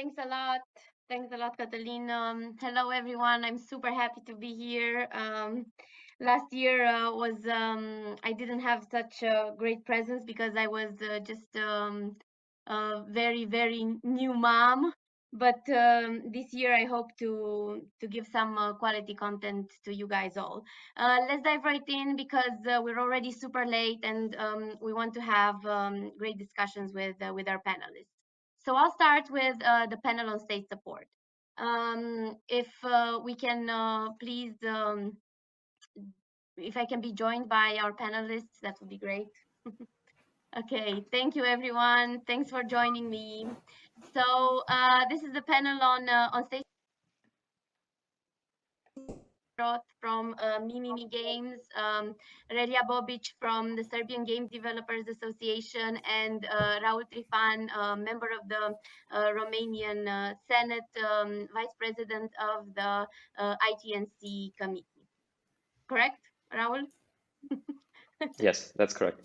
Thanks a lot. Thanks a lot, Catalina. Hello, everyone. I'm super happy to be here. Last year was I didn't have such a great presence because I was just a very, very new mom. But this year I hope to give some quality content to you guys all. Let's dive right in because we're already super late and we want to have great discussions with our panelists. So I'll start with the panel on state support. If we can please, if I can be joined by our panelists, that would be great. Okay, thank you everyone. Thanks for joining me. So this is the panel on state Roth from Mimimi Games, Relja Bobic from the Serbian Game Developers Association, and Raoul Trifan, member of the Romanian Senate, Vice President of the ITNC committee. Correct, Raoul? Yes, that's correct.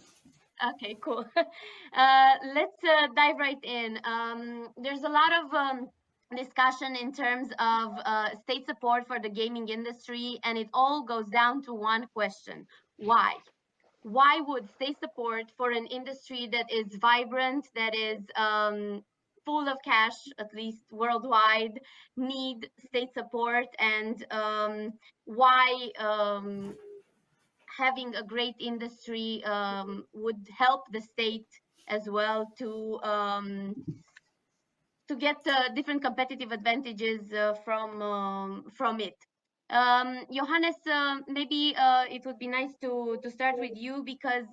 Okay, cool. Let's dive right in. There's a lot of discussion in terms of state support for the gaming industry, and it all goes down to one question: why? Why would state support for an industry that is vibrant, that is full of cash, at least worldwide, need state support? And why having a great industry would help the state as well to get different competitive advantages from it. Johannes, maybe it would be nice to start with you because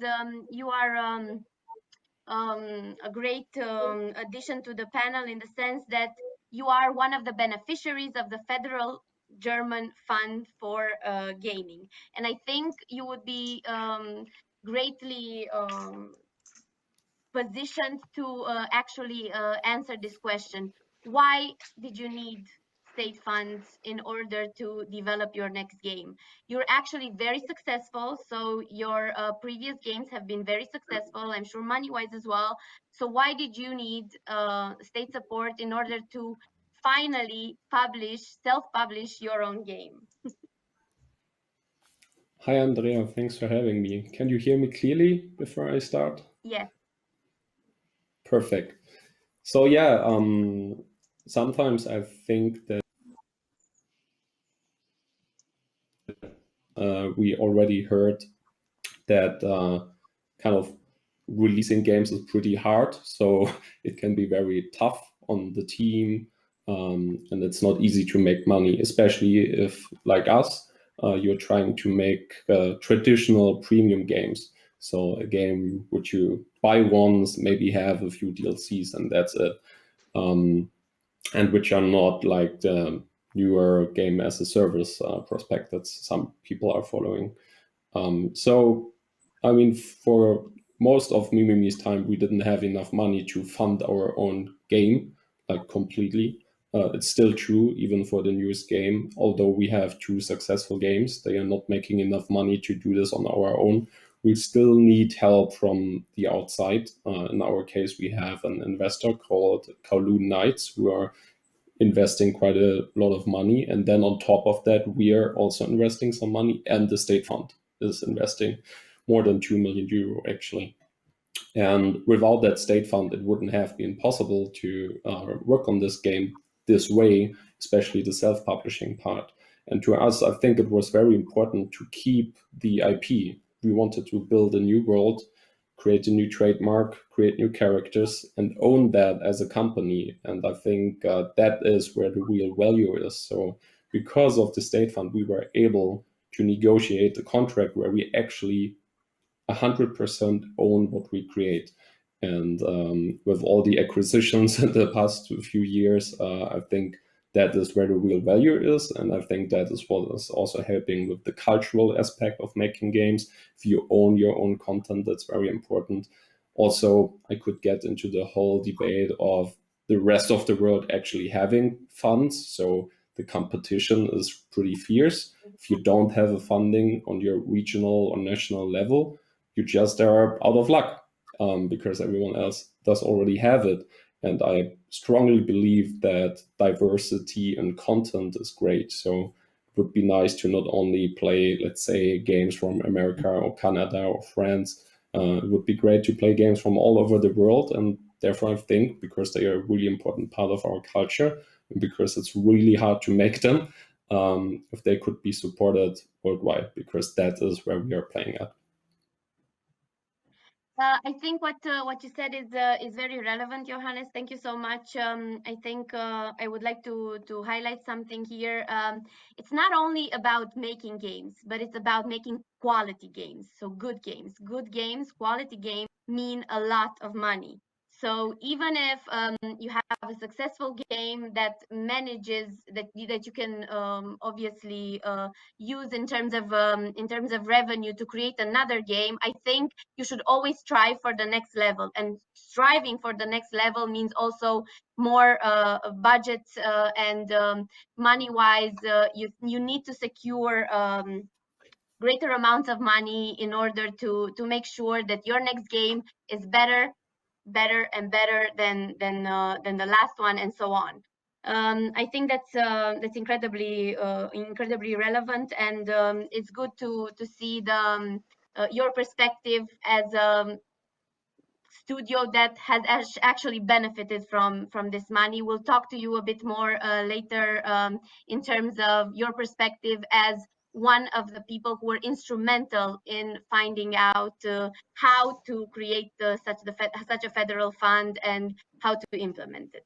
you are a great addition to the panel in the sense that you are one of the beneficiaries of the federal German fund for gaming. And I think you would be greatly positioned to actually answer this question. Why did you need state funds in order to develop your next game? You're actually very successful. So your previous games have been very successful, I'm sure money-wise as well. So why did you need state support in order to finally self-publish your own game? Hi, Andrea. Thanks for having me. Can you hear me clearly before I start? Yes. Perfect. So yeah, sometimes I think that we already heard that kind of releasing games is pretty hard. So it can be very tough on the team, and it's not easy to make money, especially if, like us, you're trying to make traditional premium games. So a game which you buy once, maybe have a few DLCs, and that's it. And which are not like the newer game as a service prospect that some people are following. So, I mean, for most of Mimimi's time, we didn't have enough money to fund our own game, like completely. It's still true, even for the newest game. Although we have two successful games, they are not making enough money to do this on our own. We still need help from the outside. In our case, we have an investor called Kowloon Knights, who are investing quite a lot of money. And then on top of that, we are also investing some money, and the state fund is investing more than 2 million euro, actually. And without that state fund, it wouldn't have been possible to work on this game this way, especially the self-publishing part. And to us, I think it was very important to keep the IP. We wanted to build a new world, create a new trademark, create new characters, and own that as a company. And I think that is where the real value is. So because of the state fund, we were able to negotiate a contract where we actually 100% own what we create. And with all the acquisitions in the past few years, I think that is where the real value is. And I think that is what is also helping with the cultural aspect of making games. If you own your own content, that's very important. Also, I could get into the whole debate of the rest of the world actually having funds. So the competition is pretty fierce. If you don't have a funding on your regional or national level, you just are out of luck because everyone else does already have it. And I strongly believe that diversity in content is great. So it would be nice to not only play, let's say, games from America or Canada or France. It would be great to play games from all over the world. And therefore, I think because they are a really important part of our culture and because it's really hard to make them, if they could be supported worldwide, because that is where we are playing at. I think what you said is very relevant, Johannes. Thank you so much. I think I would like to highlight something here. It's not only about making games, but it's about making quality games. So good games, quality games mean a lot of money. So even if you have a successful game that manages that you can obviously use in terms of revenue to create another game, I think you should always strive for the next level. And striving for the next level means also more budgets and money-wise. You need to secure greater amounts of money in order to make sure that your next game is better and better than the last one, and so on. I think that's incredibly relevant, and it's good to see the your perspective as a studio that has actually benefited from this money. We'll talk to you a bit more later in terms of your perspective as one of the people who were instrumental in finding out how to create such a federal fund and how to implement it.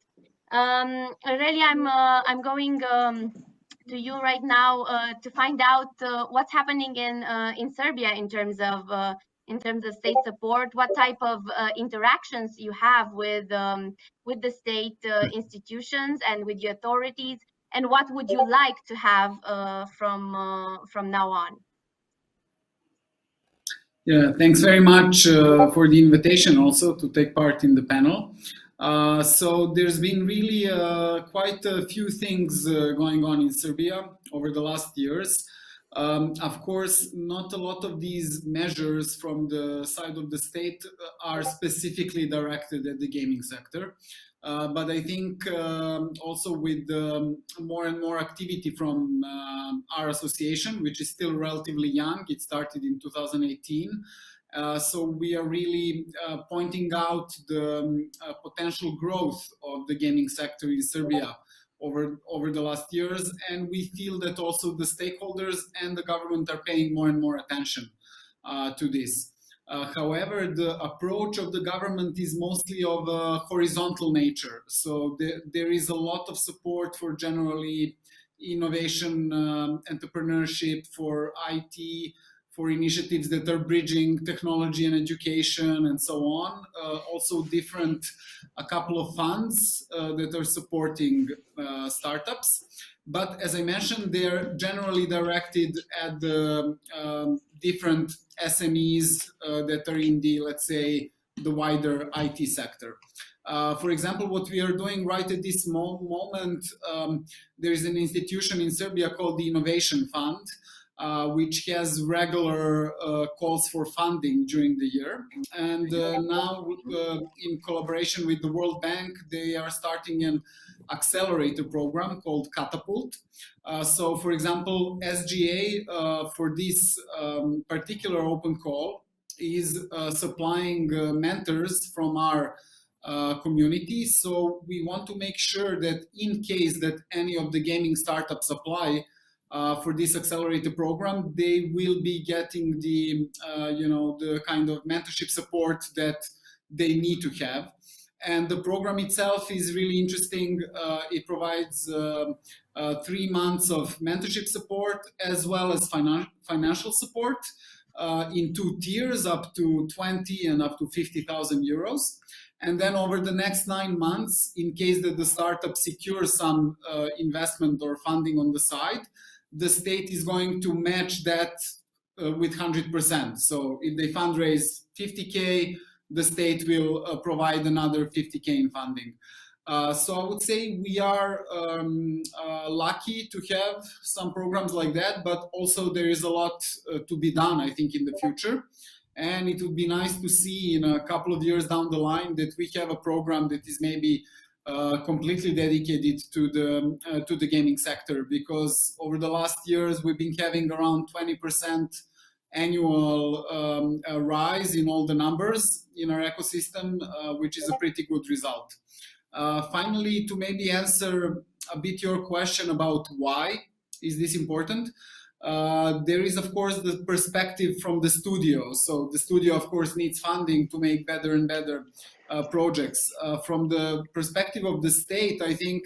Relja, I'm going to you right now to find out what's happening in Serbia in terms of state support. What type of interactions you have with the state institutions and with the authorities, and what would you like to have from now on? Yeah, thanks very much for the invitation also to take part in the panel. So there's been really quite a few things going on in Serbia over the last years. Of course, not a lot of these measures from the side of the state are specifically directed at the gaming sector. But I think also with more and more activity from our association, which is still relatively young, it started in 2018. So we are really pointing out the potential growth of the gaming sector in Serbia over the last years. And we feel that also the stakeholders and the government are paying more and more attention to this. However, the approach of the government is mostly of a horizontal nature. So there is a lot of support for generally innovation, entrepreneurship, for IT, for initiatives that are bridging technology and education and so on. Also a couple of funds that are supporting startups. But as I mentioned, they're generally directed at the different SMEs that are in the, let's say, the wider IT sector. For example, what we are doing right at this moment, there is an institution in Serbia called the Innovation Fund, which has regular calls for funding during the year. And now, in collaboration with the World Bank, they are starting an accelerator program called Catapult. So, for example, SGA for this particular open call is supplying mentors from our community. So we want to make sure that in case that any of the gaming startups apply for this accelerator program, they will be getting the the kind of mentorship support that they need to have. And the program itself is really interesting. It provides 3 months of mentorship support as well as financial support in 2 tiers, up to 20 and up to 50,000 euros. And then over the next 9 months, in case that the startup secures some investment or funding on the side, the state is going to match that with 100%. So if they fundraise 50K, the state will provide another 50K in funding. So I would say we are lucky to have some programs like that, but also there is a lot to be done, I think, in the future. And it would be nice to see in a couple of years down the line that we have a program that is maybe completely dedicated to the gaming sector, because over the last years we've been having around 20% annual rise in all the numbers in our ecosystem, which is a pretty good result. Finally, to maybe answer a bit your question about why is this important, there is of course the perspective from the studio. So the studio of course needs funding to make better and better projects. From the perspective of the state, I think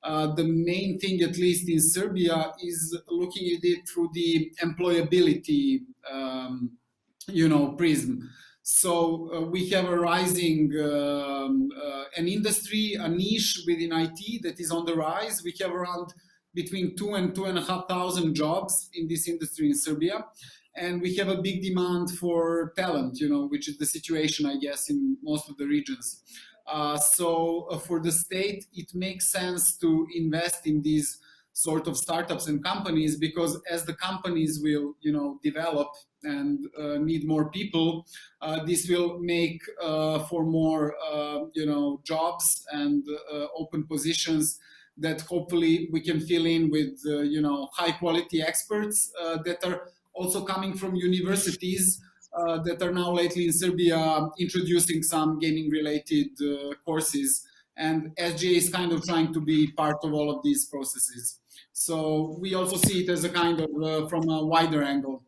the main thing, at least in Serbia, is looking at it through the employability prism. So we have a rising an industry, a niche within IT that is on the rise. We have around between 2,000 and 2,500 jobs in this industry in Serbia. And we have a big demand for talent, which is the situation, I guess, in most of the regions. So for the state, it makes sense to invest in these sort of startups and companies, because as the companies will, develop and need more people, this will make for more, jobs and open positions that hopefully we can fill in with, high quality experts that are also coming from universities that are now lately in Serbia introducing some gaming related courses. And SGA is kind of trying to be part of all of these processes. So we also see it as a kind of from a wider angle.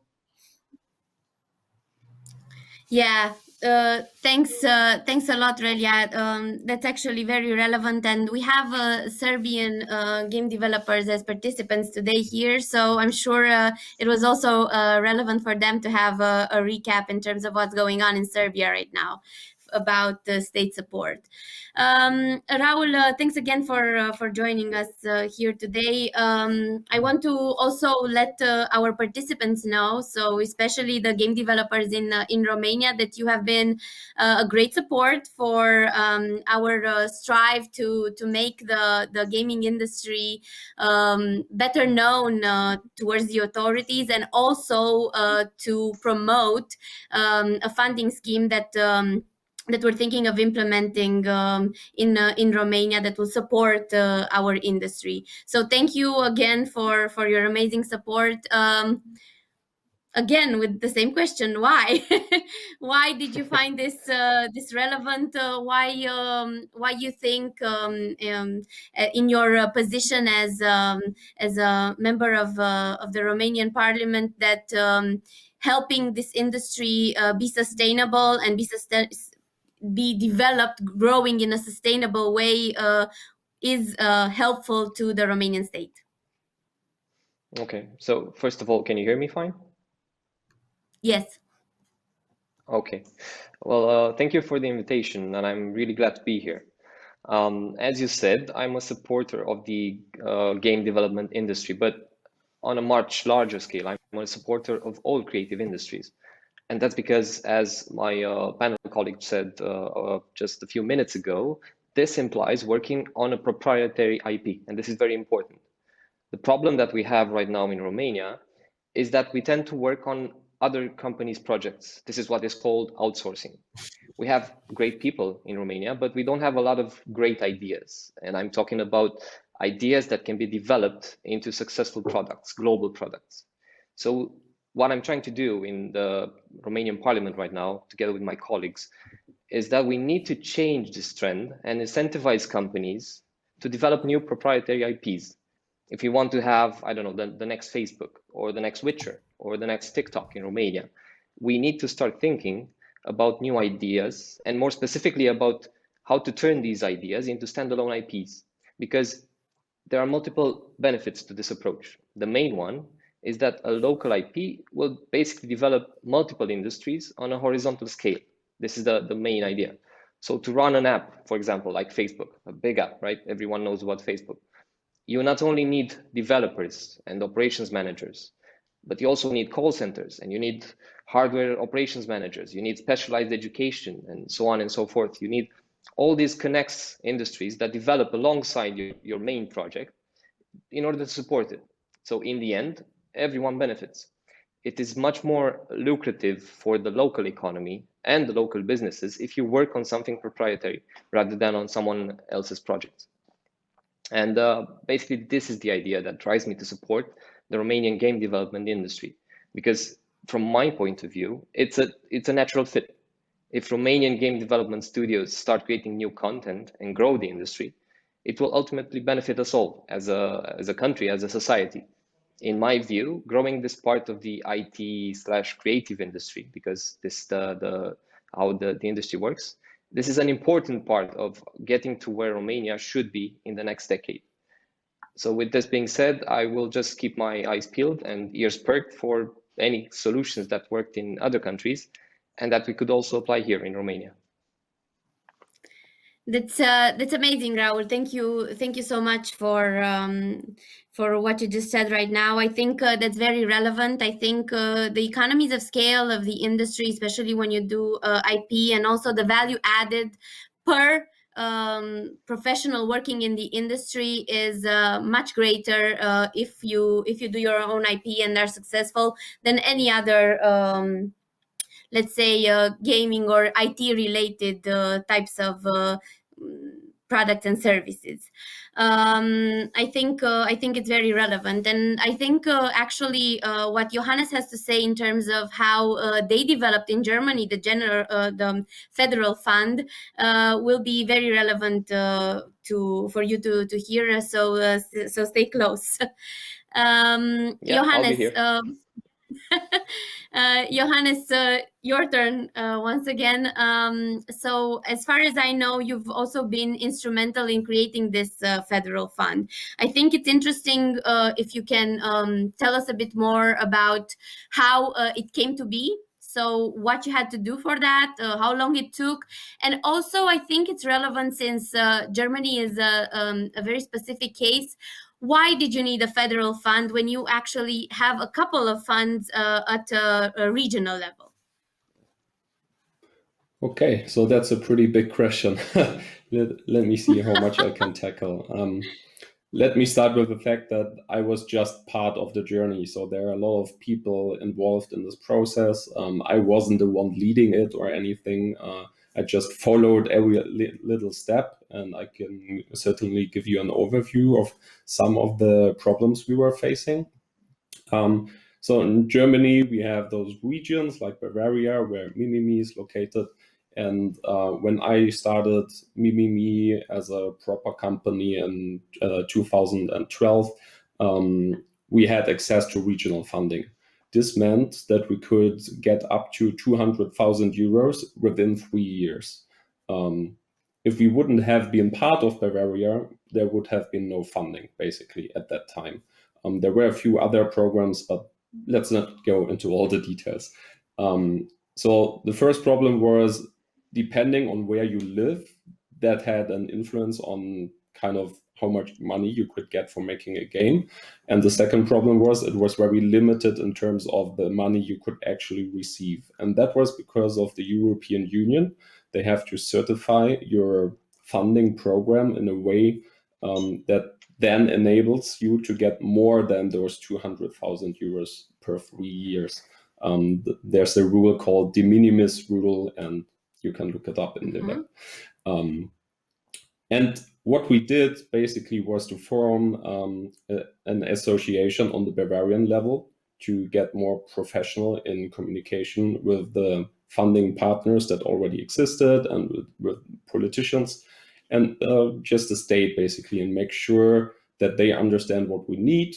Yeah, thanks a lot, Relja. That's actually very relevant, and we have Serbian game developers as participants today here, so I'm sure it was also relevant for them to have a recap in terms of what's going on in Serbia right now about the state support. Raoul, thanks again for joining us here today. I want to also let our participants know, so especially the game developers in Romania, that you have been a great support for our strive to make the gaming industry better known towards the authorities, and also to promote a funding scheme that we're thinking of implementing in Romania that will support our industry. So thank you again for your amazing support. Again, with the same question, why? Why did you find this relevant? Why you think in your position as a member of the Romanian Parliament that helping this industry be sustainable and be developed, growing in a sustainable way is helpful to the Romanian state? Okay, so first of all, can you hear me fine? Yes. Okay, well, thank you for the invitation, and I'm really glad to be here. As you said, I'm a supporter of the game development industry, but on a much larger scale, I'm a supporter of all creative industries. And that's because, as my panel colleague said just a few minutes ago, this implies working on a proprietary IP, and this is very important. The problem that we have right now in Romania is that we tend to work on other companies' projects. This is what is called outsourcing. We have great people in Romania, but we don't have a lot of great ideas. And I'm talking about ideas that can be developed into successful products, global products. So what I'm trying to do in the Romanian Parliament right now, together with my colleagues, is that we need to change this trend and incentivize companies to develop new proprietary IPs. If you want to have, I don't know, the next Facebook or the next Witcher or the next TikTok in Romania, we need to start thinking about new ideas, and more specifically about how to turn these ideas into standalone IPs, because there are multiple benefits to this approach. The main one is that a local IP will basically develop multiple industries on a horizontal scale. This is the main idea. So to run an app, for example, like Facebook, a big app, right? Everyone knows about Facebook. You not only need developers and operations managers, but you also need call centers, and you need hardware operations managers, you need specialized education, and so on and so forth. You need all these connects industries that develop alongside your main project in order to support it. So in the end, everyone benefits. it is much more lucrative for the local economy and the local businesses if you work on something proprietary rather than on someone else's project. And basically, this is the idea that drives me to support the Romanian game development industry, because from my point of view, it's a natural fit. If Romanian game development studios start creating new content and grow the industry, it will ultimately benefit us all as a country, as a society. In my view, growing this part of the IT/creative industry, because this how the industry works, this is an important part of getting to where Romania should be in the next decade. So with this being said, I will just keep my eyes peeled and ears perked for any solutions that worked in other countries and that we could also apply here in Romania. That's amazing, Raoul. Thank you so much for what you just said right now. I think that's very relevant. I think the economies of scale of the industry, especially when you do IP, and also the value added per professional working in the industry is much greater if you do your own IP and are successful than any other let's say gaming or IT related types of products and services. I think it's very relevant, and I think actually what Johannes has to say in terms of how they developed in Germany the federal fund will be very relevant for you to hear. So stay close. Yeah, Johannes, I'll be here. Johannes, your turn once again. So as far as I know, you've also been instrumental in creating this federal fund. I think it's interesting if you can tell us a bit more about how it came to be. So what you had to do for that, how long it took. And also I think it's relevant since Germany is a very specific case. Why did you need a federal fund when you actually have a couple of funds at a regional level? Okay, so that's a pretty big question. Let me see how much I can tackle. Let me start with the fact that I was just part of the journey. So there are a lot of people involved in this process. I wasn't the one leading it or anything. I just followed every little step, and I can certainly give you an overview of some of the problems we were facing. So in Germany, we have those regions like Bavaria, where Mimimi is located. And when I started Mimimi as a proper company in 2012, we had access to regional funding. This meant that we could get up to 200,000 euros within 3 years. If we wouldn't have been part of Bavaria, there would have been no funding, basically, at that time. There were a few other programs, but let's not go into all the details. So the first problem was, depending on where you live, that had an influence on kind of how much money you could get for making a game. And the second problem was it was very limited in terms of the money you could actually receive. And that was because of the European Union. They have to certify your funding program in a way that then enables you to get more than those 200,000 euros per 3 years. There's a rule called de minimis rule, and you can look it up in the web. And what we did basically was to form an association on the Bavarian level to get more professional in communication with the funding partners that already existed and with politicians, and just the state basically, and make sure that they understand what we need: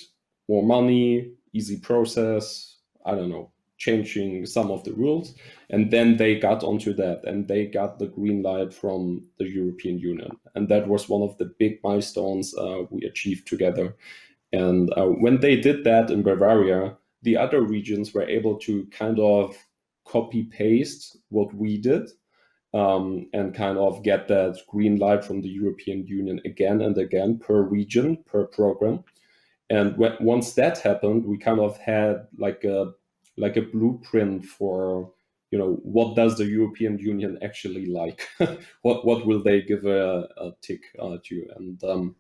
more money, easy process, I don't know, changing some of the rules. And then they got onto that, and they got the green light from the European Union. And that was one of the big milestones we achieved together. And when they did that in Bavaria, the other regions were able to kind of copy paste what we did, and kind of get that green light from the European Union again and again per region, per program. And once that happened, we kind of had like a blueprint for, you know, what does the European Union actually like? what will they give a tick to? And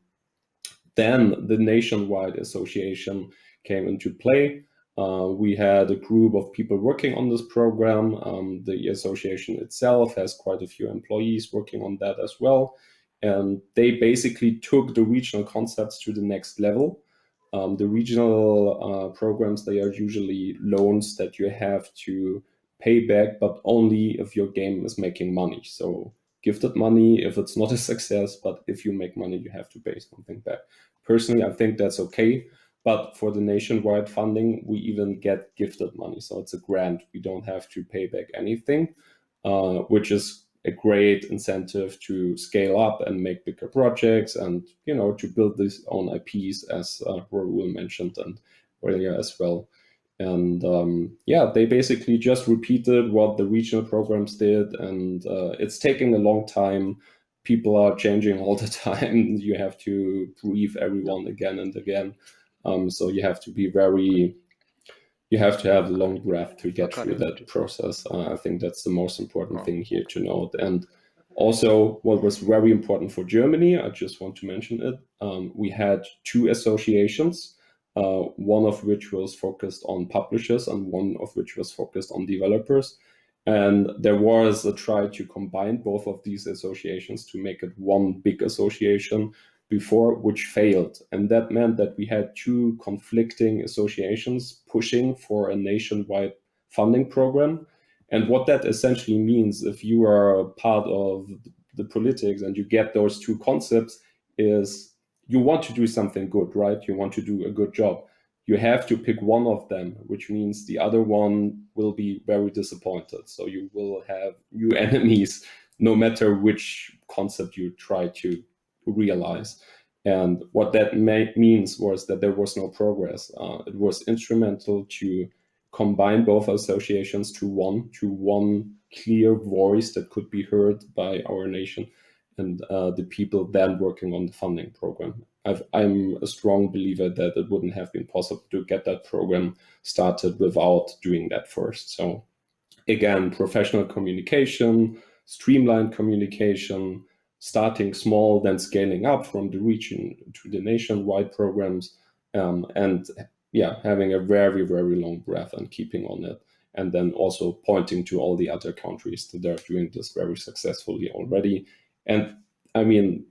then the nationwide association came into play. We had a group of people working on this program. The association itself has quite a few employees working on that as well. And they basically took the regional concepts to the next level. The regional programs, they are usually loans that you have to pay back, but only if your game is making money. So gifted money if it's not a success, but if you make money, you have to pay something back. Personally, I think that's okay. But for the nationwide funding, we even get gifted money. So it's a grant. We don't have to pay back anything, which is a great incentive to scale up and make bigger projects and, you know, to build these own IPs, as Raoul mentioned, and Relja as well. And yeah, they basically just repeated what the regional programs did, and it's taking a long time. People are changing all the time. You have to brief everyone again and again. So you have to be you have to have a long breath to get through that process. I think that's the most important thing here to note. And also, what was very important for Germany, I just want to mention it, we had 2 associations, one of which was focused on publishers and one of which was focused on developers. And there was a try to combine both of these associations to make it one big association before, which failed. And that meant that we had 2 conflicting associations pushing for a nationwide funding program. And what that essentially means, if you are part of the politics and you get those 2 concepts, is you want to do something good, right? You want to do a good job. You have to pick one of them, which means the other one will be very disappointed. So you will have new enemies, no matter which concept you try to realize. And what that means was that there was no progress. It was instrumental to combine both associations to one clear voice that could be heard by our nation and the people then working on the funding program. I'm a strong believer that it wouldn't have been possible to get that program started without doing that first. So again, professional communication, streamlined communication, starting small, then scaling up from the region to the nationwide programs, and yeah, having a very, very long breath and keeping on it. And then also pointing to all the other countries that are doing this very successfully already. And I mean,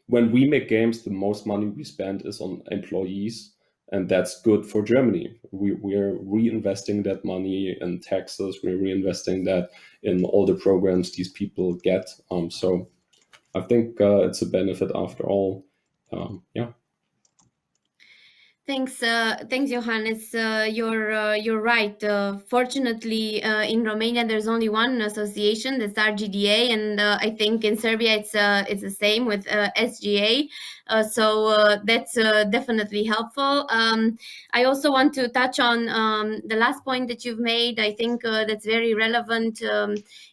when we make games, the most money we spend is on employees, and that's good for Germany. We're reinvesting that money in taxes, we're reinvesting that in all the programs these people get. So I think it's a benefit after all. Yeah. Thanks, Johannes. You're right. Fortunately, in Romania, there's only one association, that's RGDA, and I think in Serbia it's the same with SGA. So that's definitely helpful. I also want to touch on the last point that you've made. I think that's very relevant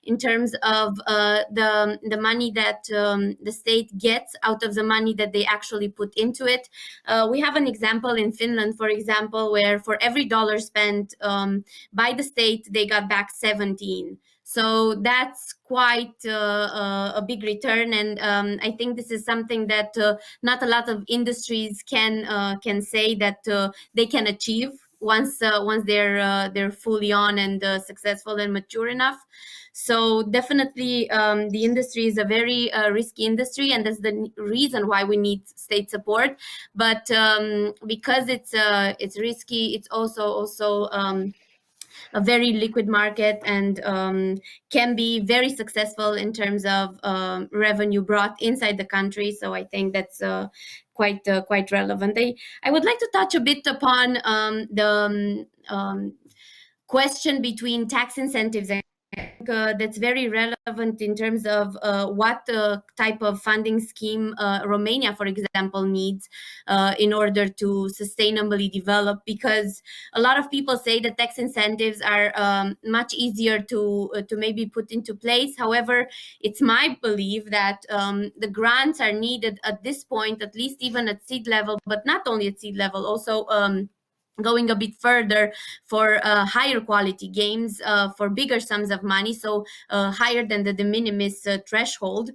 in terms of the money that the state gets out of the money that they actually put into it. We have an example in Finland, for example, where for every dollar spent by the state, they got back 17. So that's quite a big return, and I think this is something that not a lot of industries can say that they can achieve once they're fully on and successful and mature enough. So definitely, the industry is a very risky industry, and that's the reason why we need state support. But because it's risky, it's also a very liquid market, and can be very successful in terms of revenue brought inside the country. So I think that's quite relevant. I would like to touch a bit upon the question between tax incentives. I think that's very relevant in terms of what type of funding scheme Romania, for example, needs in order to sustainably develop, because a lot of people say that tax incentives are much easier to maybe put into place. However, it's my belief that the grants are needed at this point, at least even at seed level, but not only at seed level, also going a bit further for higher quality games for bigger sums of money, so higher than the de minimis threshold,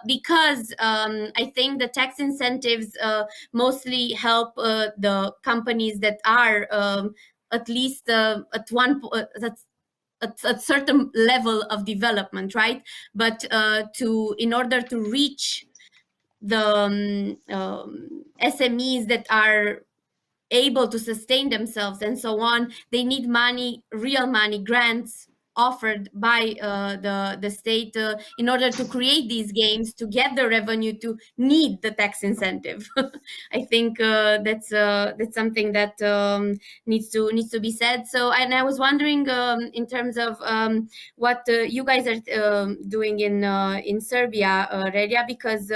because I think the tax incentives mostly help the companies that are at least at one at a certain level of development, right? But in order to reach the SMEs that are able to sustain themselves and so on, they need money, real money, grants offered by the state in order to create these games, to get the revenue, to need the tax incentive. I think that's something that needs to be said. So, and I was wondering in terms of what you guys are doing in Serbia, Relja, because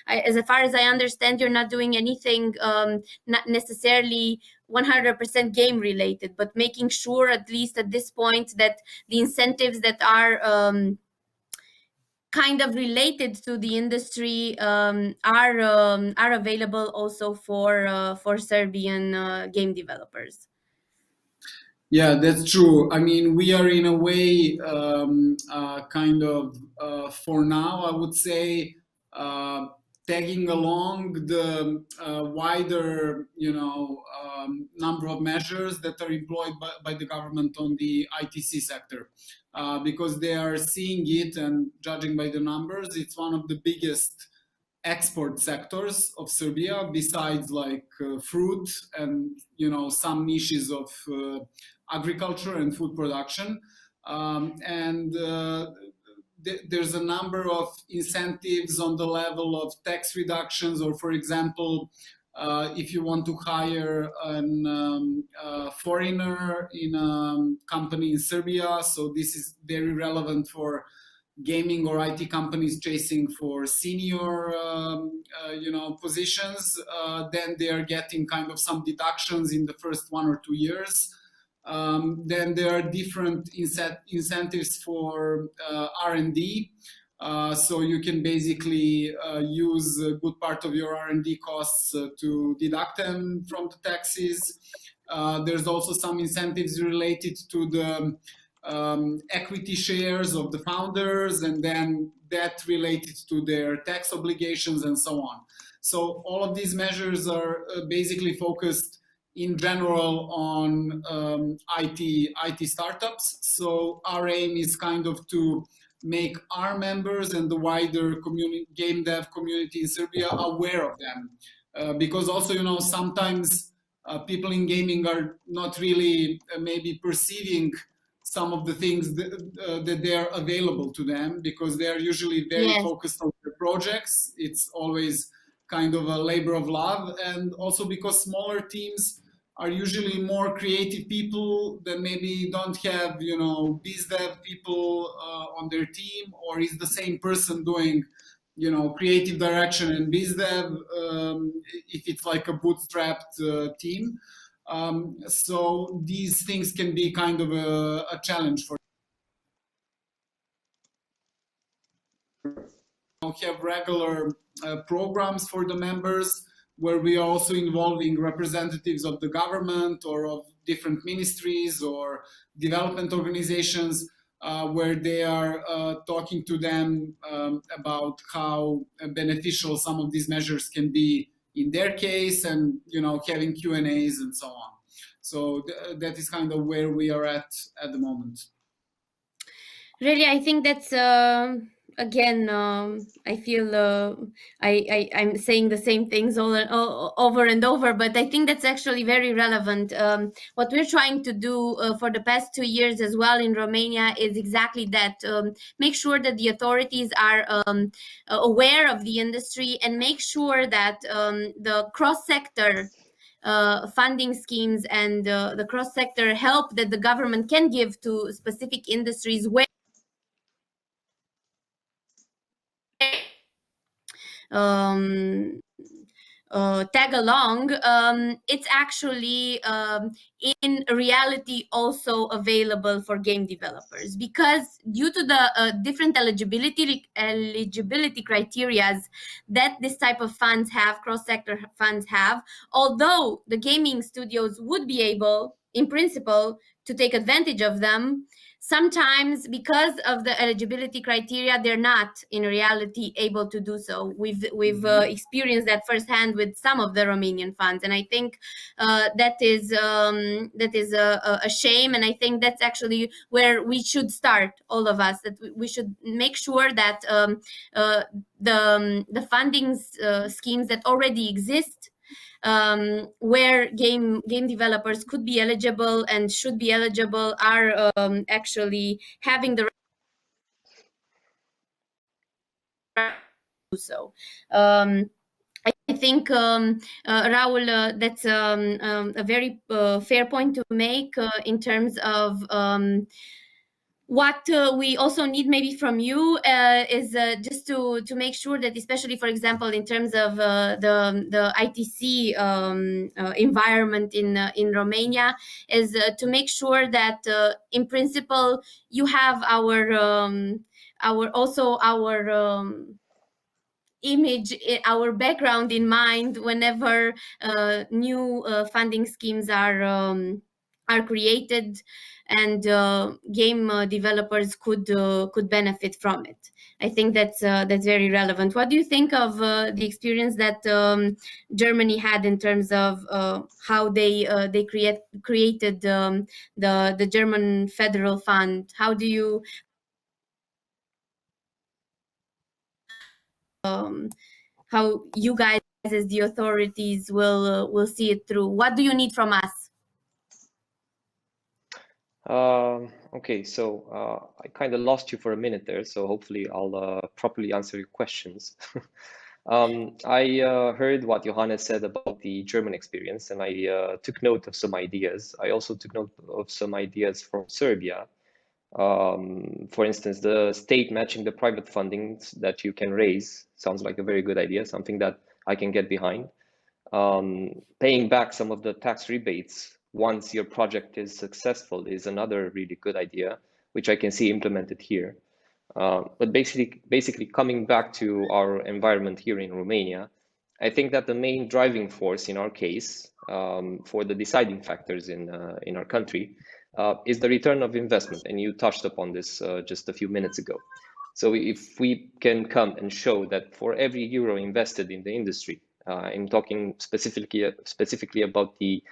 as far as I understand, you're not doing anything not necessarily 100% game related, but making sure, at least at this point, that the incentives that are kind of related to the industry are available also for Serbian game developers. Yeah, that's true. I mean, we are in a way kind of for now, I would say, tagging along the wider, number of measures that are employed by the government on the ITC sector, because they are seeing it, and judging by the numbers, it's one of the biggest export sectors of Serbia, besides like fruit and some niches of agriculture and food production. There's a number of incentives on the level of tax reductions, or for example, if you want to hire a foreigner in a company in Serbia, so this is very relevant for gaming or IT companies chasing for senior, positions, then they are getting kind of some deductions in the first 1 or 2 years. Then there are different incentives for R&D. So you can basically use a good part of your R&D costs to deduct them from the taxes. There's also some incentives related to the equity shares of the founders, and then that related to their tax obligations and so on. So all of these measures are basically focused in general on IT startups. So our aim is kind of to make our members and the wider game dev community in Serbia aware of them, because also sometimes people in gaming are not really maybe perceiving some of the things that they are available to them, because they are usually very focused on their projects. It's always kind of a labor of love, and also because smaller teams are usually more creative people that maybe don't have biz dev people on their team, or is the same person doing creative direction and biz dev if it's like a bootstrapped team. So these things can be kind of a challenge for have regular programs for the members, where we are also involving representatives of the government or of different ministries or development organizations, where they are talking to them about how beneficial some of these measures can be in their case, and having Q&As and so on. So that is kind of where we are at the moment. Really, I think that's again, I feel I'm saying the same things over and over, but I think that's actually very relevant. What we're trying to do for the past 2 years as well in Romania is exactly that: make sure that the authorities are aware of the industry, and make sure that the cross-sector funding schemes and the cross-sector help that the government can give to specific industries where tag along, it's actually in reality also available for game developers, because due to the different eligibility criteria that this type of funds have, cross-sector funds have, although the gaming studios would be able, in principle, to take advantage of them, sometimes because of the eligibility criteria, they're not in reality able to do so. We've experienced that firsthand with some of the Romanian funds, and I think that is a shame. And I think that's actually where we should start, all of us, that we should make sure that the funding schemes that already exist, where game developers could be eligible and should be eligible, are actually having the right to do so. I think, Raoul, that's a very fair point to make in terms of what we also need maybe from you is just to make sure that, especially, for example, in terms of the ITC environment in Romania, is to make sure that in principle you have our image, our background in mind whenever new funding schemes are created, and game developers could benefit from it. I think that's very relevant. What do you think of the experience that Germany had in terms of how they created the German federal fund? How do you how you guys as the authorities will see it through? What do you need from us? Okay, so I kind of lost you for a minute there, so hopefully I'll properly answer your questions. I heard what Johannes said about the German experience, and I took note of some ideas. I also took note of some ideas from Serbia. For instance, the state matching the private fundings that you can raise sounds like a very good idea, something that I can get behind. Paying back some of the tax rebates once your project is successful is another really good idea, which I can see implemented here. But basically coming back to our environment here in Romania, I think that the main driving force in our case, for the deciding factors in our country, is the return of investment, and you touched upon this just a few minutes ago. So if we can come and show that for every euro invested in the industry, I'm talking specifically about the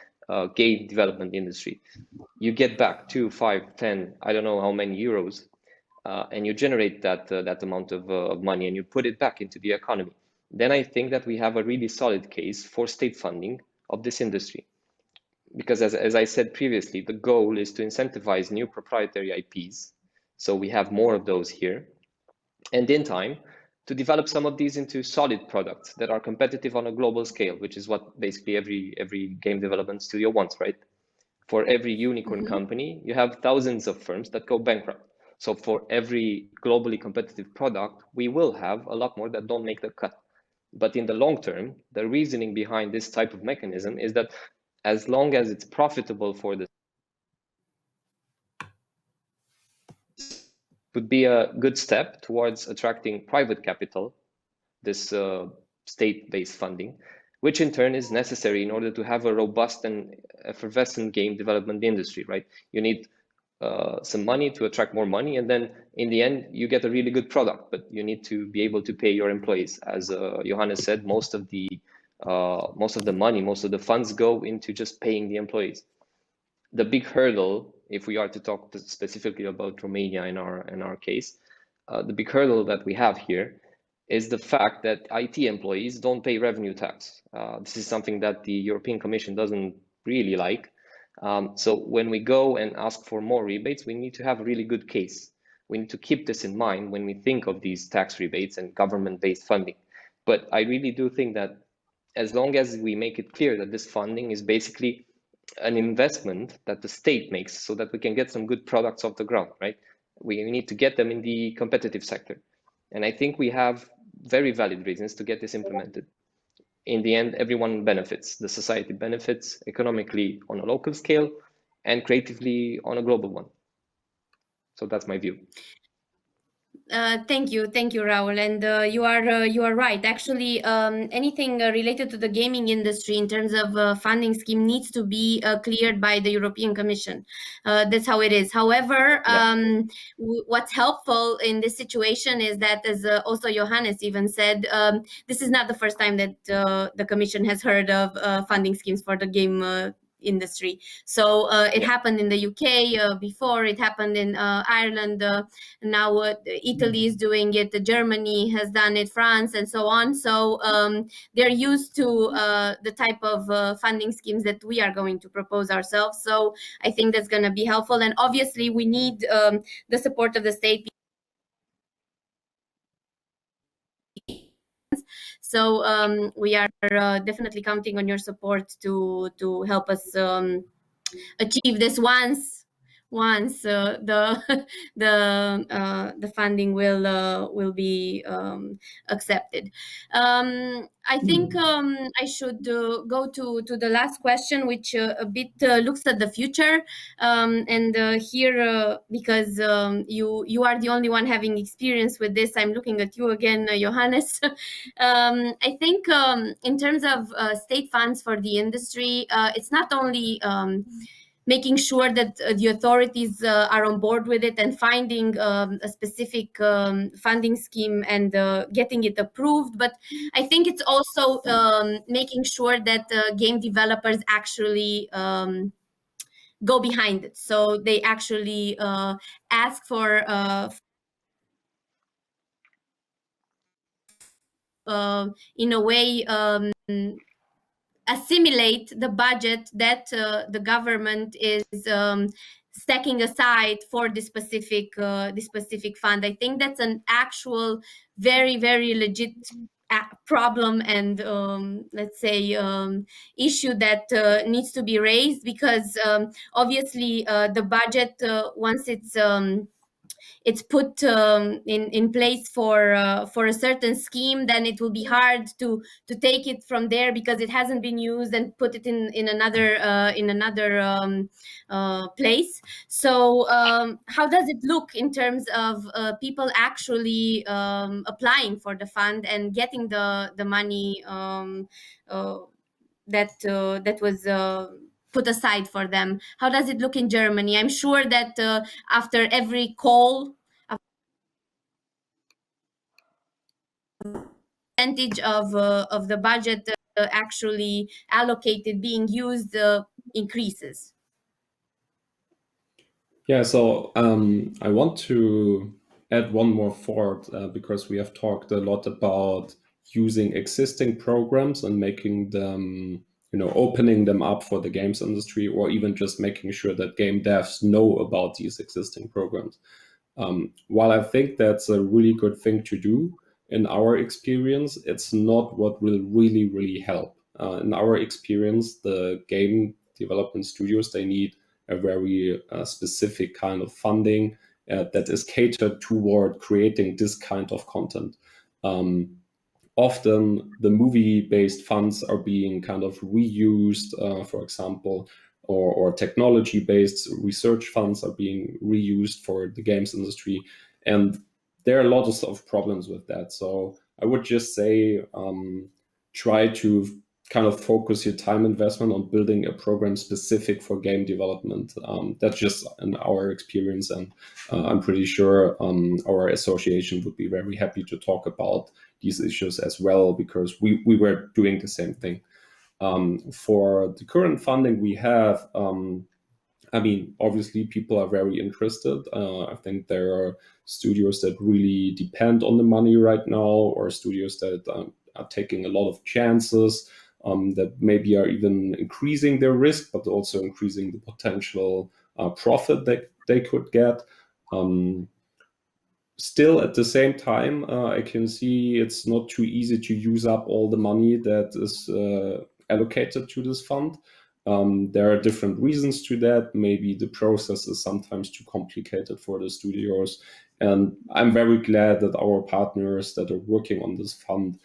game development industry, you get back 2, 5, 10, I don't know how many euros, and you generate that amount of money and you put it back into the economy, then I think that we have a really solid case for state funding of this industry. Because as I said previously, the goal is to incentivize new proprietary IPs, so we have more of those here, and in time to develop some of these into solid products that are competitive on a global scale, which is what basically every game development studio wants, right? For every unicorn company, you have thousands of firms that go bankrupt. So for every globally competitive product, we will have a lot more that don't make the cut. But in the long term, the reasoning behind this type of mechanism is that as long as it's profitable for the would be a good step towards attracting private capital, this state-based funding, which in turn is necessary in order to have a robust and effervescent game development industry, right? You need some money to attract more money, and then in the end, you get a really good product, but you need to be able to pay your employees. As Johannes said, most of the money, most of the funds go into just paying the employees. The big hurdle, if we are to talk specifically about Romania in our case, the big hurdle that we have here is the fact that IT employees don't pay revenue tax. This is something that the European Commission doesn't really like. So when we go and ask for more rebates, we need to have a really good case. We need to keep this in mind when we think of these tax rebates and government-based funding. But I really do think that as long as we make it clear that this funding is basically an investment that the state makes so that we can get some good products off the ground, right? We need to get them in the competitive sector. And I think we have very valid reasons to get this implemented. In the end, everyone benefits. The society benefits economically on a local scale and creatively on a global one. So that's my view. Thank you, Raoul, and you are right. Actually, anything related to the gaming industry in terms of funding scheme needs to be cleared by the European Commission. That's how it is. However, what's helpful in this situation is that, as also Johannes even said, this is not the first time that the Commission has heard of funding schemes for the game industry. So it happened in the UK before, it happened in Ireland, now Italy is doing it, Germany has done it, France, and so on. So they're used to the type of funding schemes that we are going to propose ourselves. So I think that's going to be helpful. And obviously we need the support of the state. So we are definitely counting on your support to help us achieve this once the the funding will be accepted. I think I should go to the last question, which a bit looks at the future, and here because you are the only one having experience with this, I'm looking at you again, Johannes. I think in terms of state funds for the industry, it's not only making sure that the authorities are on board with it and finding a specific funding scheme and getting it approved. But I think it's also making sure that game developers actually go behind it. So they actually ask for in a way assimilate the budget that the government is stacking aside for this specific fund. I think that's an actual very legit problem and let's say issue that needs to be raised, because obviously the budget once it's put in place for a certain scheme, then it will be hard to take it from there because it hasn't been used and put it in another place. So how does it look in terms of people actually applying for the fund and getting the money that was put aside for them? How does it look in Germany? I'm sure that after every call, percentage of the budget actually allocated being used increases. Yeah, so I want to add one more thought because we have talked a lot about using existing programs and making them, opening them up for the games industry, or even just making sure that game devs know about these existing programs. While I think that's a really good thing to do, in our experience, it's not what will really help. In our experience, the game development studios, they need a very specific kind of funding that is catered toward creating this kind of content. Often the movie-based funds are being kind of reused, for example, or technology-based research funds are being reused for the games industry. And there are a lot of problems with that. So I would just say try to kind of focus your time investment on building a program specific for game development. That's just in our experience, and I'm pretty sure our association would be very happy to talk about these issues as well, because we were doing the same thing. For the current funding we have, I mean, obviously people are very interested. I think there are studios that really depend on the money right now, or studios that are taking a lot of chances, that maybe are even increasing their risk, but also increasing the potential profit that they could get. Still, at the same time, I can see it's not too easy to use up all the money that is allocated to this fund. There are different reasons to that. Maybe the process is sometimes too complicated for the studios. And I'm very glad that our partners that are working on this fund,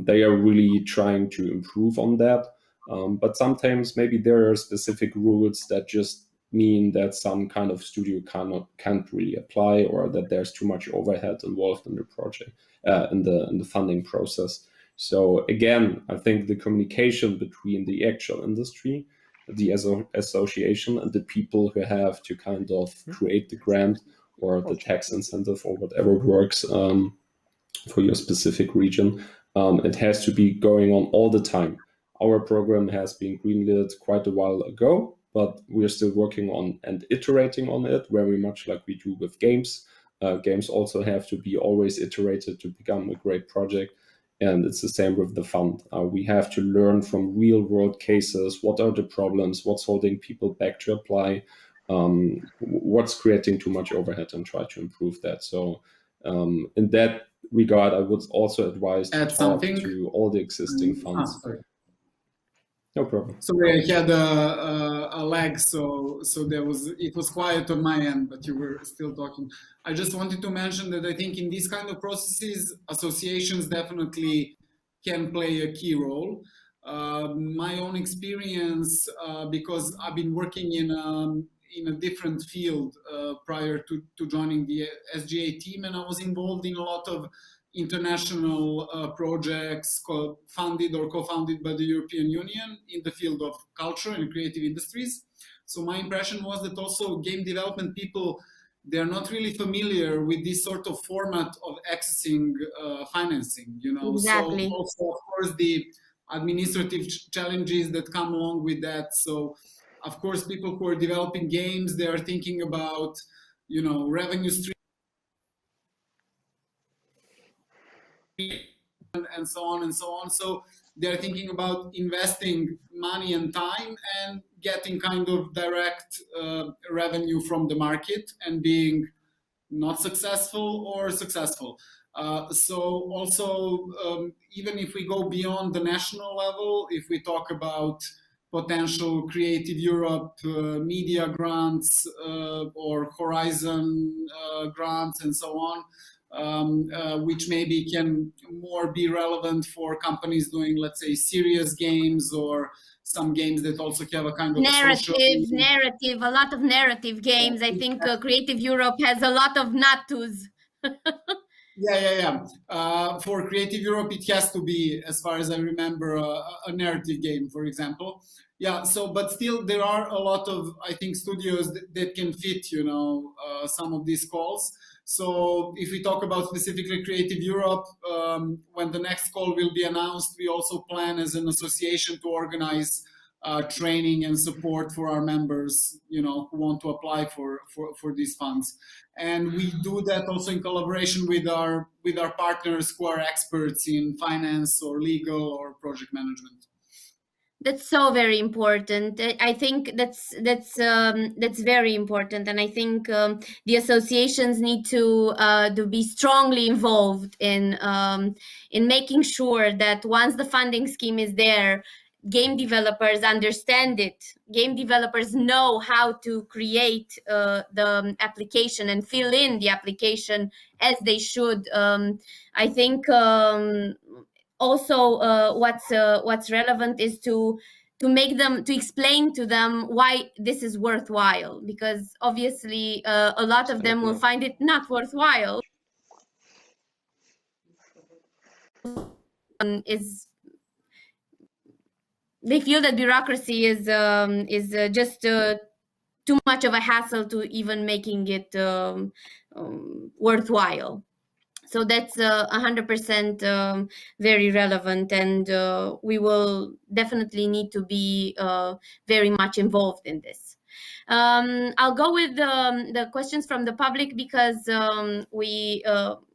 they are really trying to improve on that. But sometimes maybe there are specific rules that just mean that some kind of studio can't really apply, or that there's too much overhead involved in the project, in the funding process. So again, I think the communication between the actual industry, the association, and the people who have to kind of create the grant or the tax incentive or whatever works for your specific region, it has to be going on all the time. Our program has been greenlit quite a while ago, but we're still working on and iterating on it, very much like we do with games. Games also have to be always iterated to become a great project. And it's the same with the fund. We have to learn from real world cases. What are the problems? What's holding people back to apply? What's creating too much overhead, and try to improve that. So in that regard, I would also advise to talk to all the existing funds. No problem. Sorry, I had a lag, so it was quiet on my end, but you were still talking. I just wanted to mention that I think in these kind of processes, associations definitely can play a key role. My own experience, because I've been working in a different field prior to joining the SGA team, and I was involved in a lot of international projects funded or co-founded by the European Union in the field of culture and creative industries. So my impression was that also game development people, they're not really familiar with this sort of format of accessing financing, you know. Exactly. So also, of course, the administrative challenges that come along with that. So of course, people who are developing games, they are thinking about, you know, revenue streams and so on and so on. So they're thinking about investing money and time and getting kind of direct revenue from the market, and being not successful or successful. So also, even if we go beyond the national level, if we talk about potential Creative Europe media grants or Horizon grants and so on, which maybe can more be relevant for companies doing, let's say, serious games, or some games that also have a kind of narrative, a lot of narrative games. I think Creative Europe has a lot of natus. For Creative Europe, it has to be, as far as I remember, a narrative game, for example. Yeah, so, but still there are a lot of, I think, studios that can fit, you know, some of these calls. So if we talk about specifically Creative Europe, when the next call will be announced, we also plan as an association to organize training and support for our members, you know, who want to apply for these funds. And we do that also in collaboration with our partners who are experts in finance or legal or project management. That's so very important. I think that's very important, and I think the associations need to be strongly involved in making sure that once the funding scheme is there, game developers understand it. Game developers know how to create the application and fill in the application as they should. I think. Also, what's relevant is to explain to them why this is worthwhile, because obviously a lot of them will find it not worthwhile. They feel that bureaucracy is just too much of a hassle to even making it worthwhile. So that's 100% very relevant, and we will definitely need to be very much involved in this. I'll go with the questions from the public, because we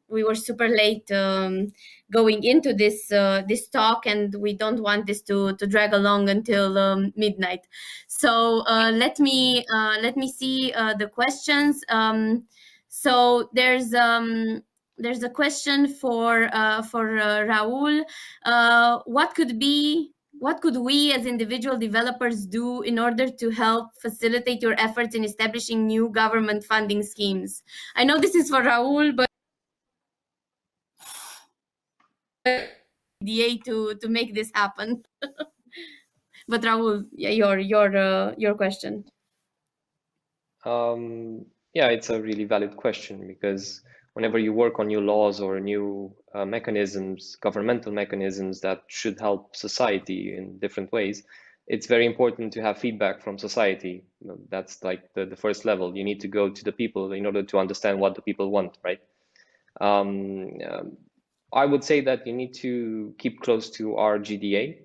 were super late going into this talk, and we don't want this to drag along until midnight. So let me see the questions. So there's a question for Raoul. What could we as individual developers do in order to help facilitate your efforts in establishing new government funding schemes? I know this is for Raoul, but RGDA to make this happen. But Raoul, your question. Yeah, it's a really valid question, because whenever you work on new laws or new mechanisms, governmental mechanisms that should help society in different ways, it's very important to have feedback from society. That's like the first level. You need to go to the people in order to understand what the people want, right? Um, I would say that you need to keep close to RGDA,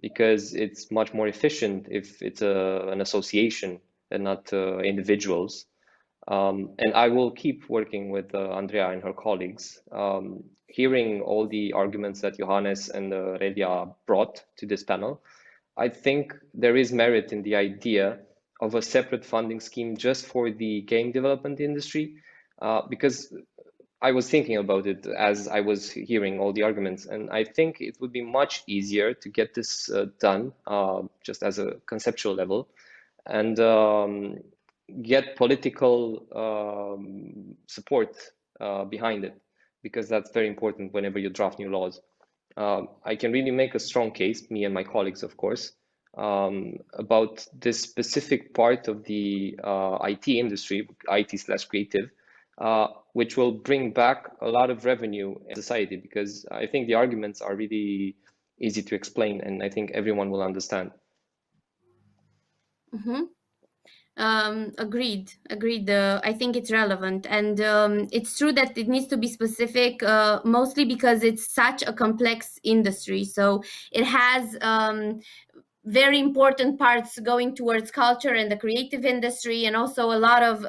because it's much more efficient if it's an association and not individuals. And I will keep working with Andreea and her colleagues, hearing all the arguments that Johannes and Relja brought to this panel. I think there is merit in the idea of a separate funding scheme just for the game development industry, because I was thinking about it as I was hearing all the arguments, and I think it would be much easier to get this done just as a conceptual level, and get political support behind it, because that's very important whenever you draft new laws. I can really make a strong case, me and my colleagues, of course, about this specific part of the IT industry, IT/creative, which will bring back a lot of revenue in society, because I think the arguments are really easy to explain, and I think everyone will understand. Mm-hmm. Agreed. I think it's relevant, and it's true that it needs to be specific, mostly because it's such a complex industry. So it has very important parts going towards culture and the creative industry, and also a lot of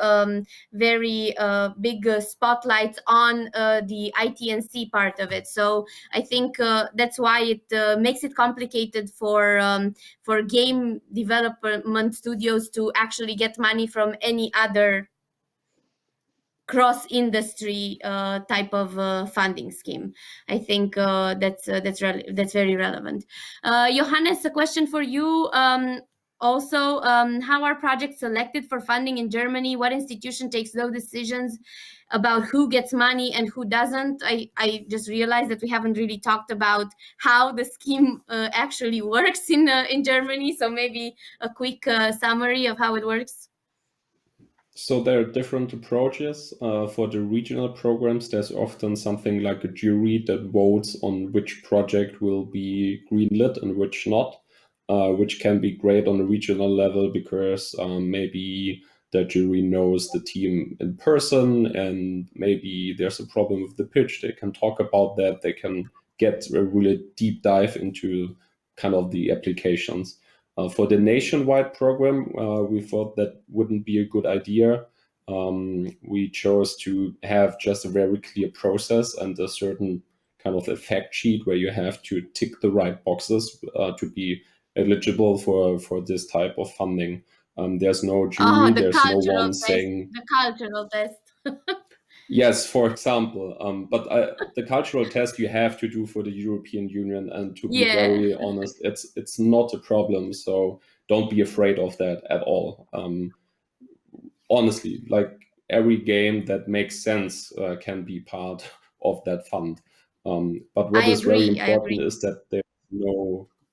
very big spotlights on the IT&C part of it. So I think that's why it makes it complicated for game development studios to actually get money from any other cross-industry type of funding scheme. I think that's very relevant. Johannes, a question for you. Also, how are projects selected for funding in Germany? What institution takes those decisions about who gets money and who doesn't? I just realized that we haven't really talked about how the scheme actually works in Germany. So maybe a quick summary of how it works. So there are different approaches. For the regional programs, there's often something like a jury that votes on which project will be greenlit and which not, which can be great on a regional level, because maybe the jury knows the team in person, and maybe there's a problem with the pitch. They can talk about that. They can get a really deep dive into kind of the applications. For the nationwide program, we thought that wouldn't be a good idea. We chose to have just a very clear process and a certain kind of a fact sheet where you have to tick the right boxes to be eligible for this type of funding. There's no jury, there's no one saying... The cultural test. Yes, for example, but the cultural test you have to do for the European Union, and to be very honest, it's not a problem. So don't be afraid of that at all. Honestly, like every game that makes sense can be part of that fund. But what is very important is that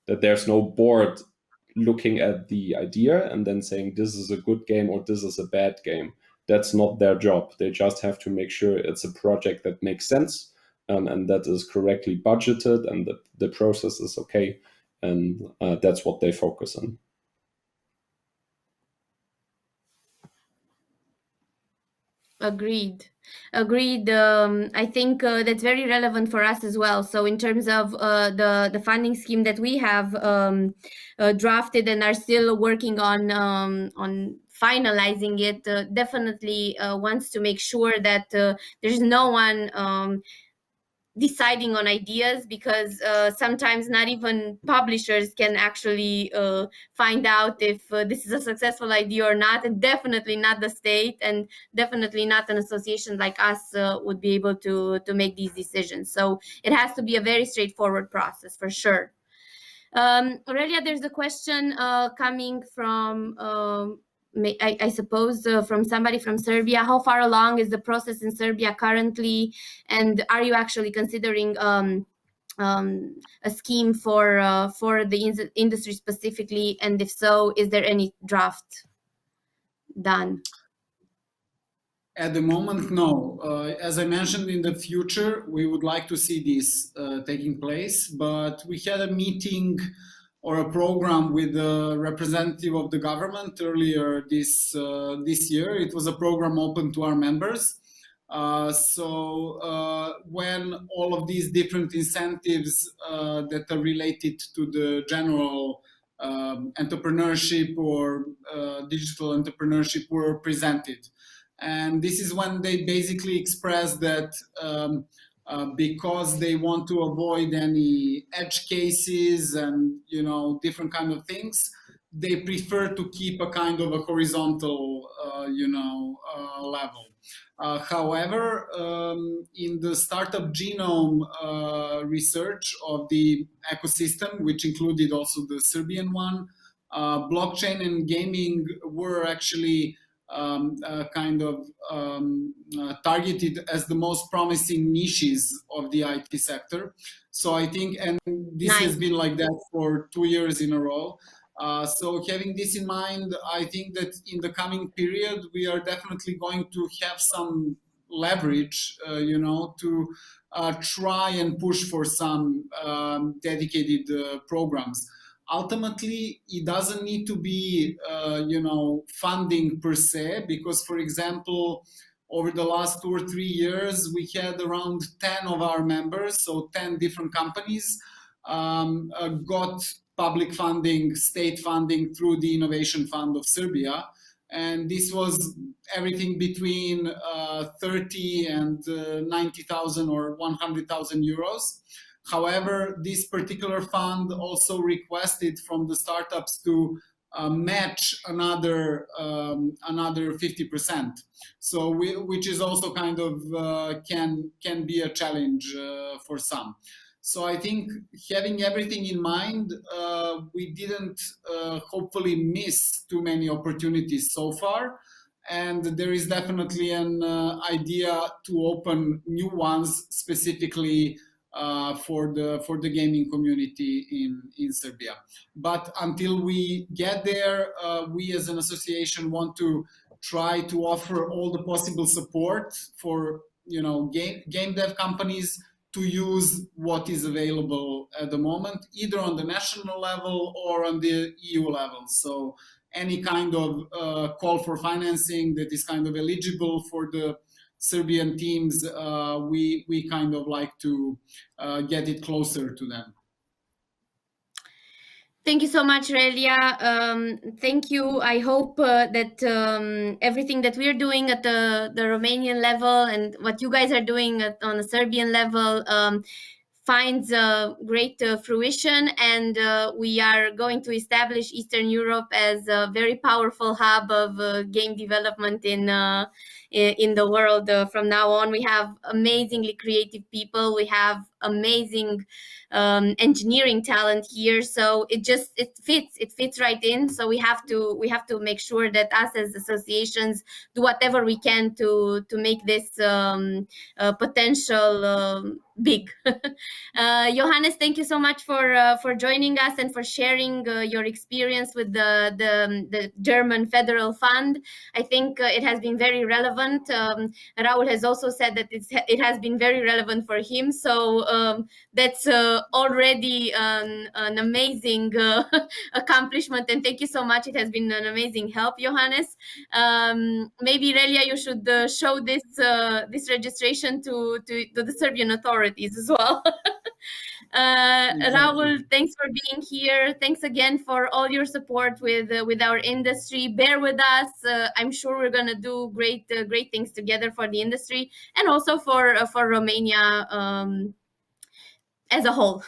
there's no board looking at the idea and then saying this is a good game or this is a bad game. That's not their job. They just have to make sure it's a project that makes sense, and that is correctly budgeted, and the process is okay. And that's what they focus on. Agreed. I think that's very relevant for us as well. So in terms of the funding scheme that we have drafted and are still working on finalizing it, definitely wants to make sure that there's no one deciding on ideas, because sometimes not even publishers can actually find out if this is a successful idea or not, and definitely not the state, and definitely not an association like us would be able to make these decisions. So it has to be a very straightforward process for sure. Aurelia, there's a question coming from I suppose from somebody from Serbia. How far along is the process in Serbia currently, and are you actually considering a scheme for the industry specifically, and if so, is there any draft? done? At the moment, no. As I mentioned, in the future, we would like to see this taking place, but we had a meeting or a program with a representative of the government earlier this year. It was a program open to our members. When all of these different incentives that are related to the general entrepreneurship or digital entrepreneurship were presented. And this is when they basically express that because they want to avoid any edge cases and different kind of things, they prefer to keep a kind of a horizontal level. However, in the startup genome research of the ecosystem, which included also the Serbian one, blockchain and gaming were actually targeted as the most promising niches of the IT sector. So I think, and this has been like that for 2 years in a row. So having this in mind, I think that in the coming period, we are definitely going to have some leverage, to try and push for some dedicated programs. Ultimately, it doesn't need to be, funding per se, because, for example, over the last 2 or 3 years, we had around 10 of our members, so 10 different companies, got public funding, state funding through the Innovation Fund of Serbia. And this was everything between 30 and 90,000 or 100,000 euros. However, this particular fund also requested from the startups to match another 50%. So, which is also kind of can be a challenge for some. So I think having everything in mind, we didn't hopefully miss too many opportunities so far. And there is definitely an idea to open new ones specifically for the gaming community in Serbia. But until we get there, we as an association want to try to offer all the possible support for game dev companies to use what is available at the moment, either on the national level or on the EU level. So any kind of call for financing that is kind of eligible for the Serbian teams, we kind of like to get it closer to them. Thank you so much, Relja. Thank you. I hope that everything that we're doing at the Romanian level and what you guys are doing on the Serbian level finds great fruition, and we are going to establish Eastern Europe as a very powerful hub of game development in the world from now on. We have amazingly creative people. We have amazing engineering talent here, so it fits right in. So we have to make sure that us as associations do whatever we can to make this potential big. Johannes, thank you so much for joining us and for sharing your experience with the German Federal Fund. I think it has been very relevant. Raoul has also said that it has been very relevant for him. So that's already an amazing accomplishment. And thank you so much. It has been an amazing help, Johannes. Maybe, Relja, you should show this registration to the Serbian authorities as well. Exactly. Raoul, thanks for being here. Thanks again for all your support with our industry. Bear with us. I'm sure we're gonna do great things together for the industry and also for Romania as a whole.